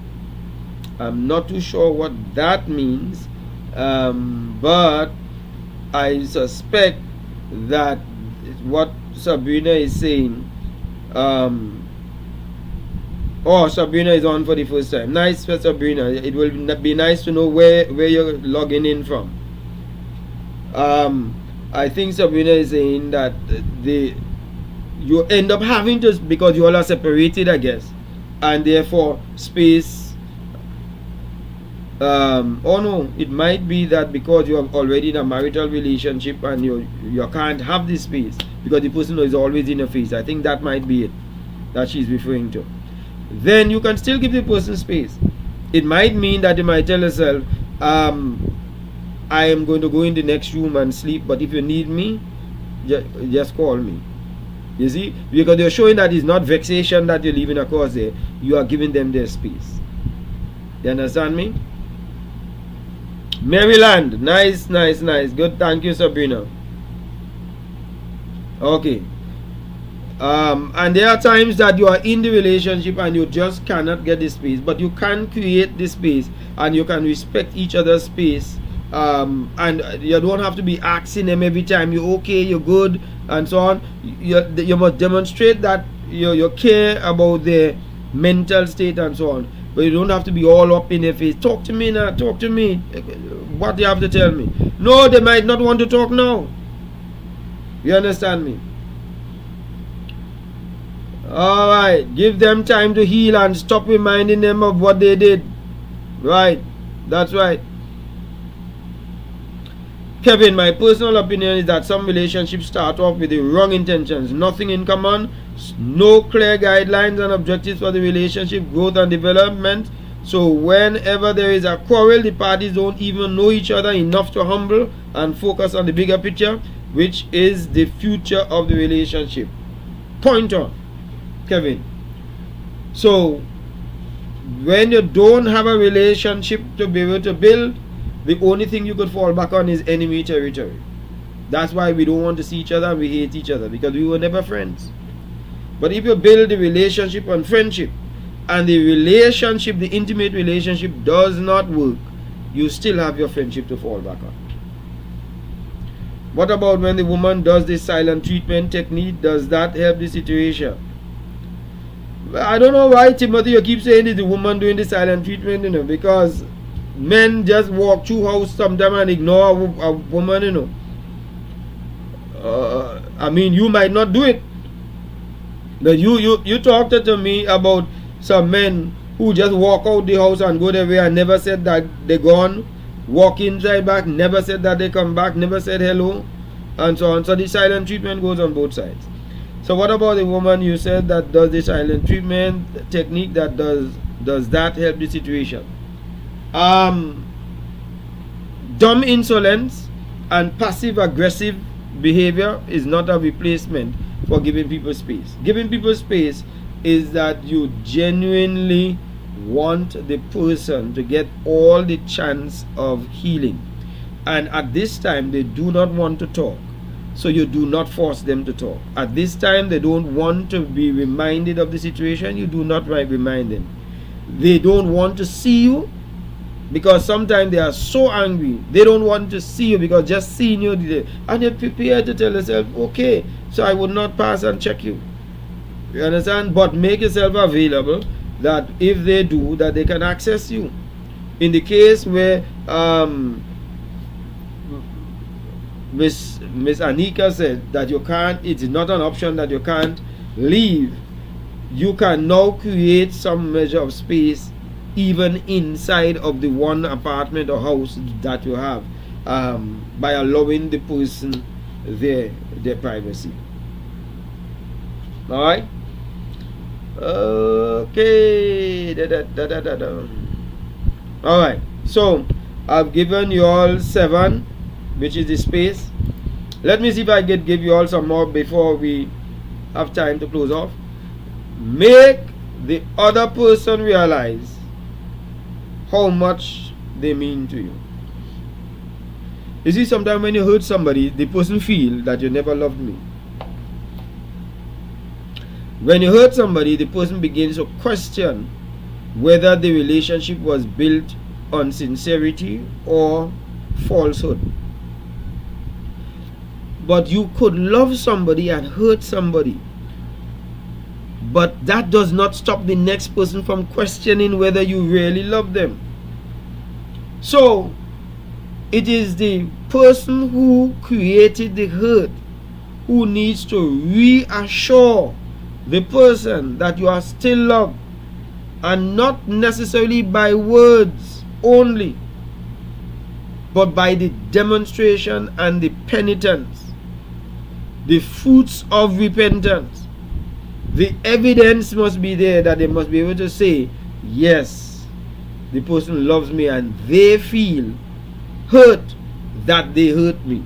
I'm not too sure what that means, but I suspect that what Sabrina is saying, Sabrina is on for the first time. Nice for Sabrina. It will be nice to know where you're logging in from. I think Sabrina is saying that you end up having to, because you all are separated, I guess, and therefore space. No, it might be that because you are already in a marital relationship and you can't have this space because the person is always in your face. I think that might be it that she's referring to. Then you can still give the person space. It might mean that you might tell yourself, I am going to go in the next room and sleep, but if you need me, just call me. You see, because you're showing that it's not vexation that you're leaving across there. You are giving them their space. You understand me? Maryland, nice. Good, thank you, Sabrina. Okay. And there are times that you are in the relationship and you just cannot get the space, but you can create the space and you can respect each other's space. And you don't have to be asking them every time you're okay, you're good, and so on. You must demonstrate that you care about their mental state and so on. But you don't have to be all up in their face. Talk to me now, talk to me. What do you have to tell me? No, they might not want to talk now. You understand me? Alright, give them time to heal and stop reminding them of what they did. Right, that's right. Kevin, my personal opinion is that some relationships start off with the wrong intentions. Nothing in common, no clear guidelines and objectives for the relationship growth and development. So whenever there is a quarrel, the parties don't even know each other enough to humble and focus on the bigger picture, which is the future of the relationship. Point on, Kevin. So when you don't have a relationship to be able to build, the only thing you could fall back on is enemy territory. That's why we don't want to see each other and we hate each other, because we were never friends. But if you build the relationship on friendship, and the relationship, the intimate relationship does not work, you still have your friendship to fall back on. What about when the woman does this silent treatment technique? Does that help the situation? I don't know why, Timothy, you keep saying it's the woman doing the silent treatment, because men just walk through house sometimes and ignore a woman, I mean, you might not do it. But you talked to me about some men who just walk out the house and go their way and never said that they gone, walk inside back, never said that they come back, never said hello, and so on. So the silent treatment goes on both sides. So what about the woman you said that does the silent treatment technique, that does that help the situation? Dumb insolence and passive aggressive behavior is not a replacement for giving people space. Giving people space is that you genuinely want the person to get all the chance of healing, and at this time they do not want to talk, so you do not force them to talk. At this time they don't want to be reminded of the situation, you do not remind them. They don't want to see you, because sometimes they are so angry they don't want to see you, because just seeing you, and you're prepared to tell yourself, okay, so I would not pass and check you. You understand? But make yourself available that if they do, that they can access you. In the case where Miss Anika said that you can't, it is not an option that you can't leave, you can now create some measure of space even inside of the one apartment or house that you have, by allowing the person their privacy. Alright? Okay. All right. So I've given you all 7, which is the space. Let me see if I can give you all some more before we have time to close off. Make the other person realize how much they mean to you. You see, sometimes when you hurt somebody, the person feel that you never loved me. When you hurt somebody, the person begins to question whether the relationship was built on sincerity or falsehood. But you could love somebody and hurt somebody, but that does not stop the next person from questioning whether you really love them. So it is the person who created the hurt who needs to reassure the person that you are still loved, and not necessarily by words only, but by the demonstration and the penitence, the fruits of repentance. The evidence must be there that they must be able to say, yes, the person loves me, and they feel hurt that they hurt me.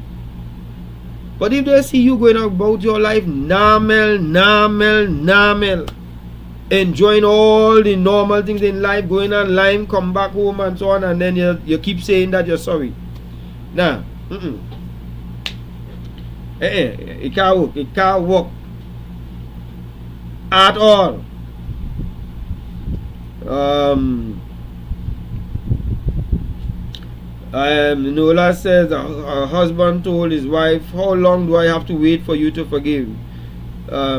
But if they see you going about your life normal, enjoying all the normal things in life, going online, come back home and so on, and then you keep saying that you're sorry. Nah, it can't work. It can't work at all. Nola says her husband told his wife, how long do I have to wait for you to forgive?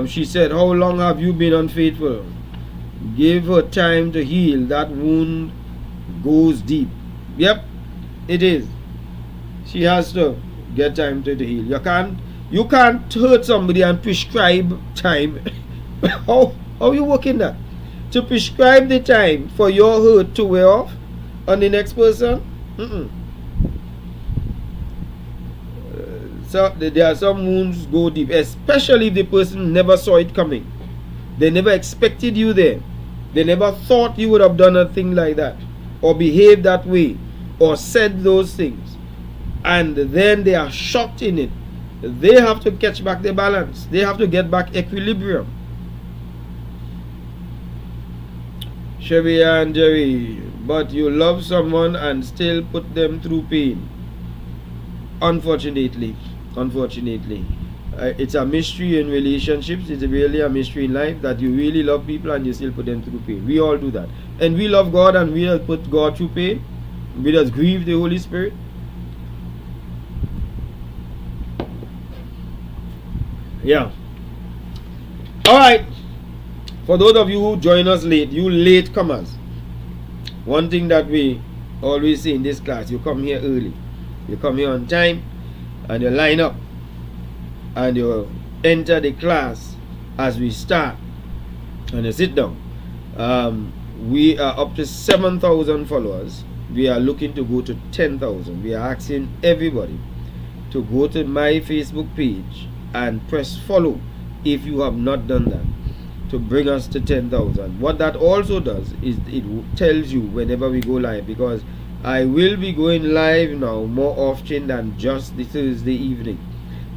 She said, how long have you been unfaithful? Give her time to heal. That wound goes deep. Yep, it is. She has to get time to heal. You can't hurt somebody and prescribe time. how you working that? To prescribe the time for your hurt to wear off on the next person? So there are some wounds go deep, especially if the person never saw it coming. They never expected you there. They never thought you would have done a thing like that, or behaved that way, or said those things. And then they are shocked in it. They have to catch back the balance. They have to get back equilibrium. Chevy and Jerry, but you love someone and still put them through pain. Unfortunately, it's a mystery in relationships. It's really a mystery in life that you really love people and you still put them through pain. We all do that, and we love God and we just put God through pain. We just grieve the Holy Spirit. Yeah. All right. For those of you who join us late, you late comers, one thing that we always say in this class, you come here early. You come here on time and you line up and you enter the class as we start and you sit down. We are up to 7,000 followers. We are looking to go to 10,000. We are asking everybody to go to my Facebook page and press follow if you have not done that, to bring us to 10,000. What that also does is it tells you whenever we go live, because I will be going live now more often than just the Thursday evening.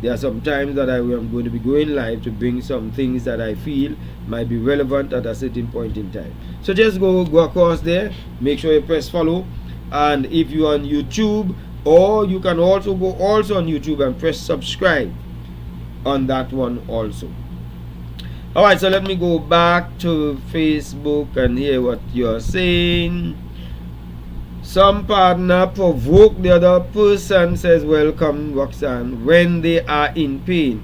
There are some times that I am going to be going live to bring some things that I feel might be relevant at a certain point in time. So just go across there, make sure you press follow, and if you are on YouTube, or you can also go also on YouTube and press subscribe on that one also. Alright, so let me go back to Facebook and hear what you're saying. Some partner provoke the other person, says welcome Roxanne, when they are in pain.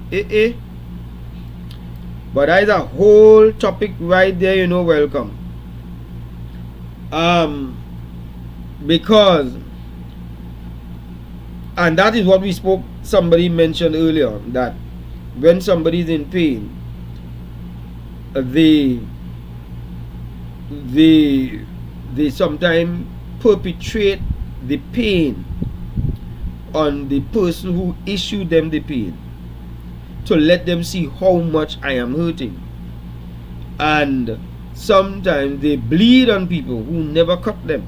But that is a whole topic right there, you know. Welcome. Because, and that is what we spoke, somebody mentioned earlier, that when somebody is in pain, they sometimes perpetrate the pain on the person who issued them the pain, to let them see how much I am hurting. And sometimes they bleed on people who never cut them.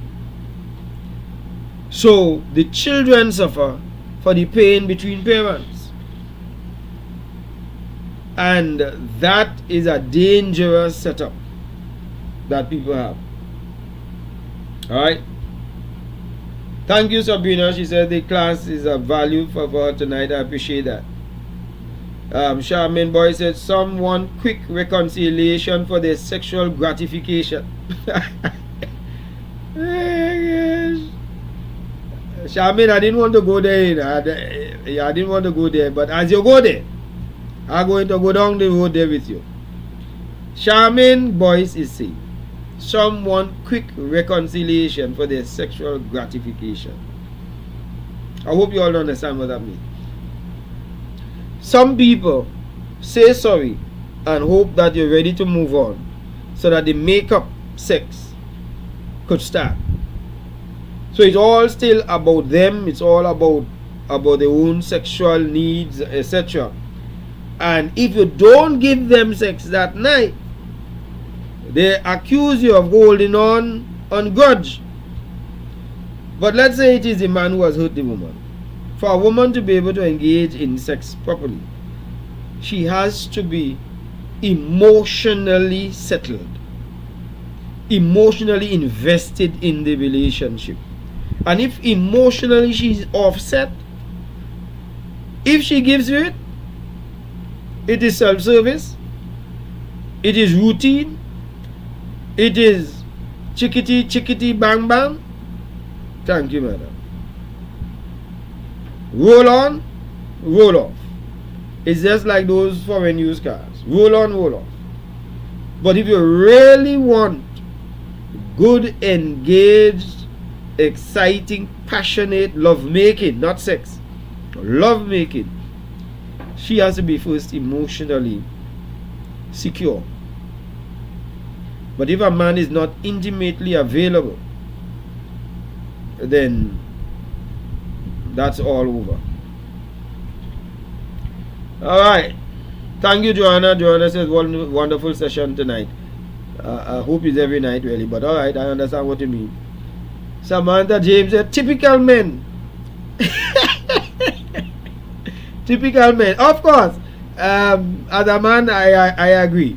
So the children suffer for the pain between parents. And that is a dangerous setup that people have. Alright. Thank you, Sabrina. She said the class is a value for her tonight. I appreciate that. Charmaine Boy said some want quick reconciliation for their sexual gratification. Charmaine, I didn't want to go there. I didn't want to go there. But as you go there, I'm going to go down the road there with you. Charmaine Boyce is saying some want quick reconciliation for their sexual gratification. I hope you all understand what that means. Some people say sorry and hope that you're ready to move on so that the make-up sex could start. So it's all still about them. It's all about their own sexual needs, etc. And if you don't give them sex that night, they accuse you of holding on grudge. But let's say it is the man who has hurt the woman. For a woman to be able to engage in sex properly, she has to be emotionally settled, emotionally invested in the relationship. And if emotionally she's offset, if she gives you it, it is self-service, it is routine, it is chickity chickity bang bang. Thank you, madam. Roll on, roll off. It's just like those foreign used cars. Roll on, roll off. But if you really want good, engaged, exciting, passionate love making, not sex, love making, she has to be first emotionally secure. But if a man is not intimately available, then that's all over. Alright. Thank you, Joanna. Joanna says, wonderful session tonight. I hope it's every night, really. But alright, I understand what you mean. Samantha James said, typical men. Typical men. Of course, as a man, I agree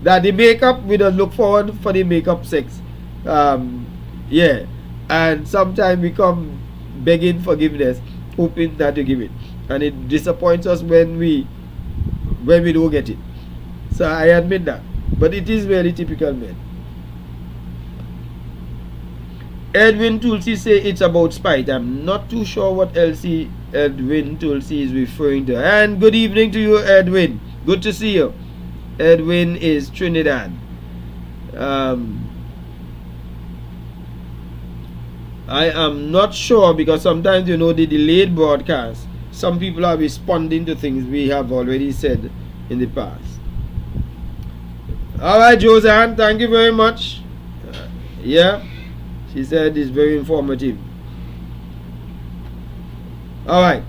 that the makeup, we don't look forward for the makeup sex. Yeah. And sometimes we come begging forgiveness, hoping that you give it, and it disappoints us when we don't get it. So I admit that, but it is very typical men. Edwin Tulsi say it's about spite. I'm not too sure what else Edwin Tulsi is referring to. And good evening to you, Edwin. Good to see you. Edwin is Trinidad. I am not sure, because sometimes, the delayed broadcast, some people are responding to things we have already said in the past. Alright, Josanne, thank you very much. Yeah, she said it's very informative. Alright,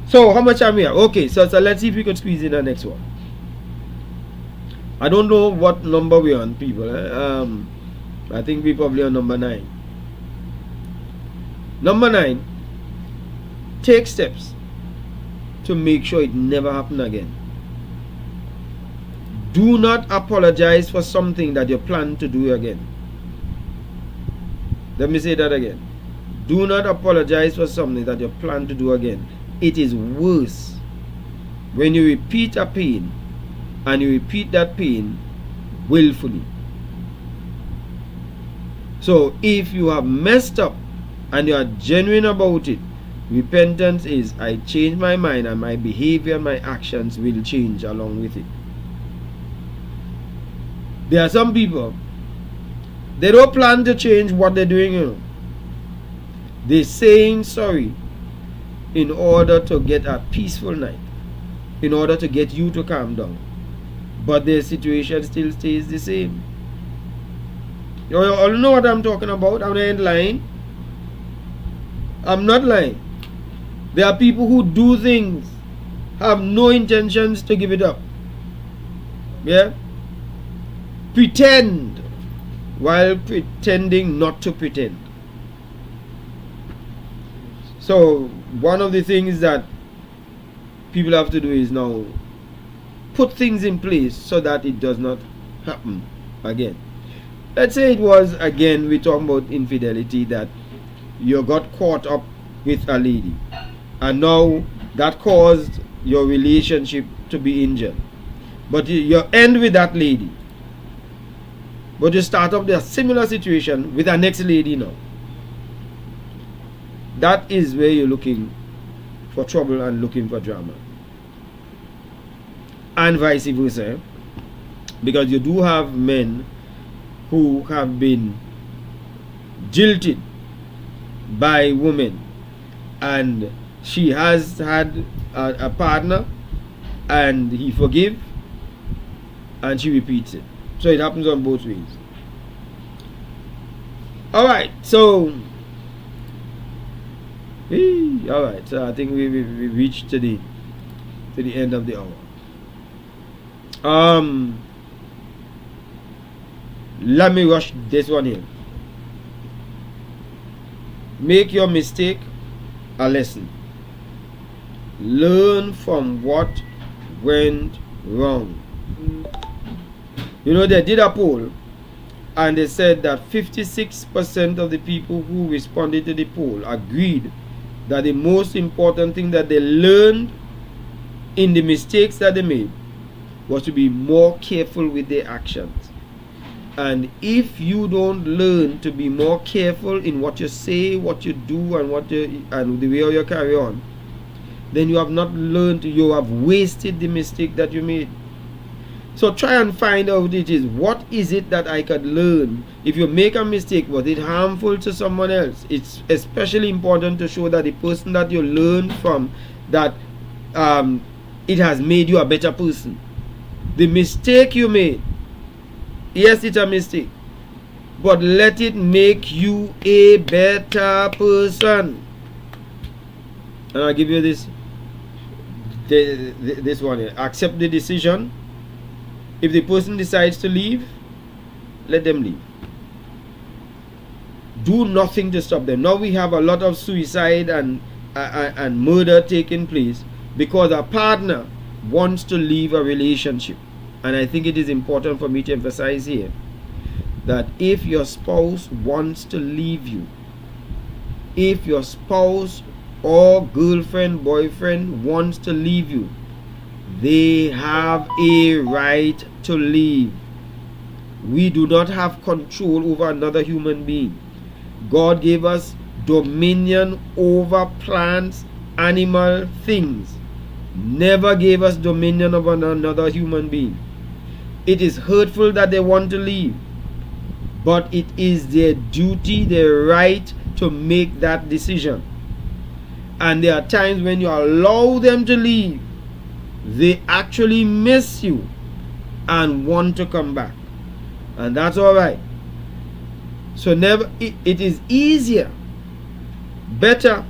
so how much time we have? Okay, so let's see if we could squeeze in the next one. I don't know what number we're on, people. I think we're probably on number 9. Number 9, take steps to make sure it never happens again. Do not apologize for something that you plan to do again. Let me say that again. Do not apologize for something that you plan to do again. It is worse when you repeat a pain, and you repeat that pain willfully. So if you have messed up and you are genuine about it, repentance is, I change my mind, and my behavior and my actions will change along with it. There are some people, they don't plan to change what they're doing. They're saying sorry in order to get a peaceful night, in order to get you to calm down. But their situation still stays the same. You all know what I'm talking about. I'm not lying. I'm not lying. There are people who do things, have no intentions to give it up. Yeah? pretend while pretending not to pretend. So one of the things that people have to do is now put things in place so that it does not happen again. Let's say it was, again, we're talking about infidelity, that you got caught up with a lady and now that caused your relationship to be injured, but you end with that lady, but you start up the similar situation with the next lady now. That is where you're looking for trouble and looking for drama, and vice versa, because you do have men who have been jilted by women, and she has had a partner and he forgive and she repeats it. So it happens on both ways. Alright, so alright, so I think we reached to the end of the hour. Let me rush this one here. Make your mistake a lesson. Learn from what went wrong. You know, they did a poll and they said that 56% of the people who responded to the poll agreed that the most important thing that they learned in the mistakes that they made was to be more careful with their actions. And if you don't learn to be more careful in what you say, what you do, and the way you carry on, then you have not learned, you have wasted the mistake that you made. So try and find out what is it that I could learn. If you make a mistake, was it harmful to someone else? It's especially important to show that the person that you learned from, that it has made you a better person. The mistake you made, yes, it's a mistake, but let it make you a better person. And I'll give you this one here. Accept the decision. If the person decides to leave, let them leave. Do nothing to stop them. Now we have a lot of suicide and murder taking place because a partner wants to leave a relationship. And I think it is important for me to emphasize here that if your spouse wants to leave you, if your spouse or girlfriend, boyfriend wants to leave you, they have a right to leave. We do not have control over another human being. God gave us dominion over plants, animal, things. Never gave us dominion over another human being. It is hurtful that they want to leave, but it is their duty, their right to make that decision. And there are times when you allow them to leave, they actually miss you and want to come back, and that's all right. So it is easier, better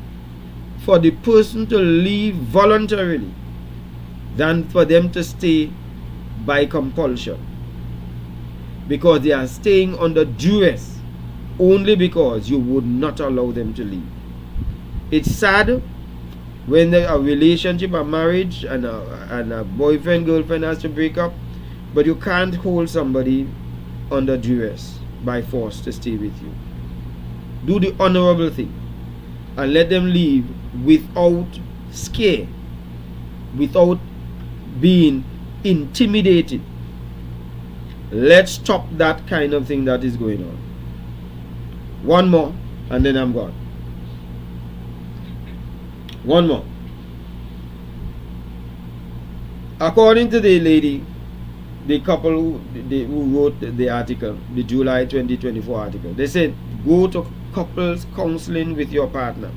for the person to leave voluntarily than for them to stay by compulsion, because they are staying under duress only because you would not allow them to leave. It's sad when a relationship, a marriage, and a boyfriend, girlfriend has to break up, but you can't hold somebody under duress by force to stay with you. Do the honorable thing and let them leave without scare, without being intimidated. Let's stop that kind of thing that is going on. One more and then I'm gone. One more. According to the lady, the couple who wrote the article, the July 2024 article, they said go to couples counseling with your partner.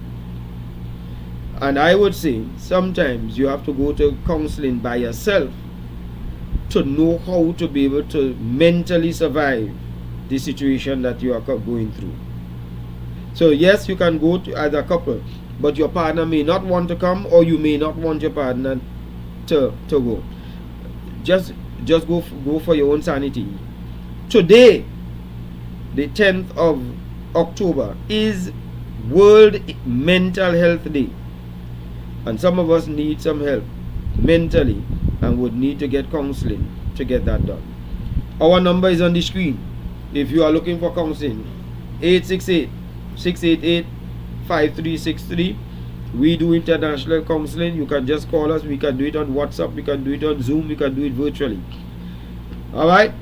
And I would say sometimes you have to go to counseling by yourself to know how to be able to mentally survive the situation that you are going through. So yes, you can go to as a couple, but your partner may not want to come, or you may not want your partner to go. Just go for your own sanity today, the 10th of October, is World Mental Health Day. And some of us need some help mentally and would need to get counseling to get that done. Our number is on the screen. If you are looking for counseling, 868-688-5363. We do international counseling. You can just call us. We can do it on WhatsApp. We can do it on Zoom. We can do it virtually. Alright.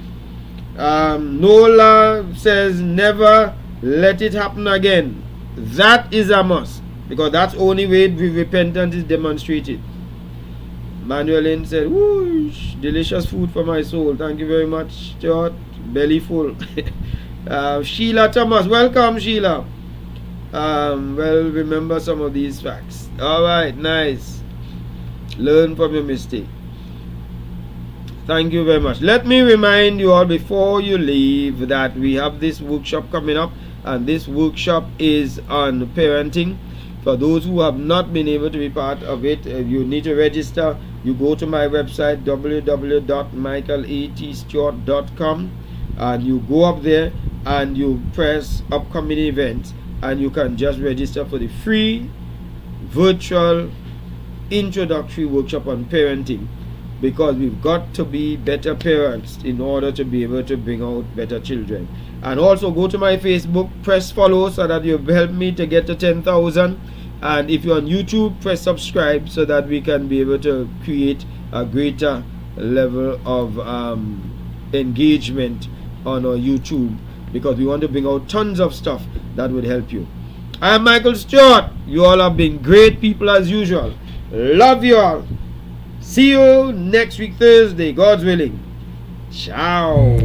Nola says never let it happen again. That is a must, because that's the only way repentance is demonstrated. Manuelin said, whoosh, delicious food for my soul. Thank you very much, Stuart. Belly full. Sheila Thomas, welcome Sheila. Well, remember some of these facts. Alright, nice. Learn from your mistake. Thank you very much. Let me remind you all before you leave that we have this workshop coming up, and this workshop is on parenting. For those who have not been able to be part of it, you need to register. You go to my website www.michaelatstewart.com, and you go up there and you press upcoming events, and you can just register for the free virtual introductory workshop on parenting, because we've got to be better parents in order to be able to bring out better children. And also go to my Facebook, press follow so that you'll help me to get to 10,000. And if you're on YouTube, press subscribe so that we can be able to create a greater level of engagement on our YouTube, because we want to bring out tons of stuff that would help you. I'm Michael Stewart. You all have been great people as usual. Love you all. See you next week Thursday, God's willing. Ciao.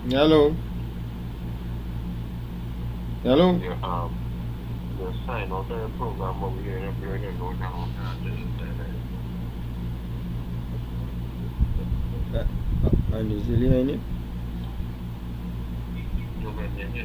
Hello. Hello. Yeah, the sign on the program over here, and we're going to go down. And is it behind it?